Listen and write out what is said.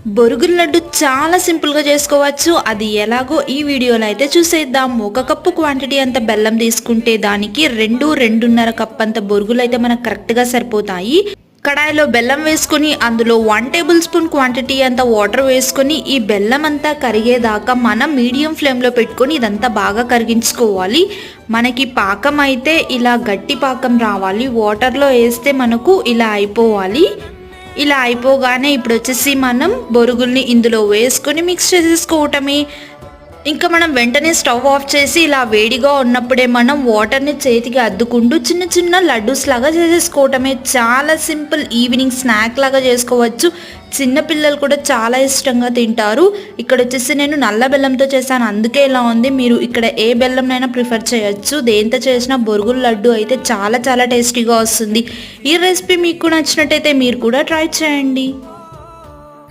బొరుగుల లడ్డు చాలా సింపుల్గా చేసుకోవచ్చు. అది ఎలాగో ఈ వీడియోలో అయితే చూసేద్దాం. 1 కప్పు క్వాంటిటీ అంత బెల్లం తీసుకుంటే దానికి 2-2.5 కప్ అంత బొరుగులు అయితే మనకు కరెక్ట్గా సరిపోతాయి. కడాయిలో బెల్లం వేసుకొని అందులో 1 టేబుల్ స్పూన్ క్వాంటిటీ అంత వాటర్ వేసుకొని ఈ బెల్లం అంతా కరిగేదాకా మనం మీడియం ఫ్లేమ్లో పెట్టుకొని ఇదంతా బాగా కరిగించుకోవాలి. మనకి పాకం అయితే ఇలా గట్టి పాకం రావాలి. వాటర్లో వేస్తే మనకు ఇలా అయిపోవాలి. ఇలా అయిపోగానే ఇప్పుడు వచ్చేసి మనం బొరుగుల్ని ఇందులో వేసుకొని మిక్స్ చేసేసుకోవటమే. ఇంకా మనం వెంటనే స్టవ్ ఆఫ్ చేసి ఇలా వేడిగా ఉన్నప్పుడే మనం వాటర్ని చేతికి అద్దుకుంటూ చిన్న చిన్న లడ్డూస్ లాగా చేసేసుకోవటమే. చాలా సింపుల్, ఈవినింగ్ స్నాక్ లాగా చేసుకోవచ్చు. చిన్న పిల్లలు కూడా చాలా ఇష్టంగా తింటారు. ఇక్కడ వచ్చేసి నేను నల్ల బెల్లంతో చేశాను, అందుకే ఇలా ఉంది. మీరు ఇక్కడ ఏ బెల్లంనైనా ప్రిఫర్ చేయొచ్చు. దేంతో చేసిన బొరుగుల లడ్డు అయితే చాలా చాలా టేస్టీగా వస్తుంది. ఈ రెసిపీ మీకు నచ్చినట్టయితే మీరు కూడా ట్రై చేయండి.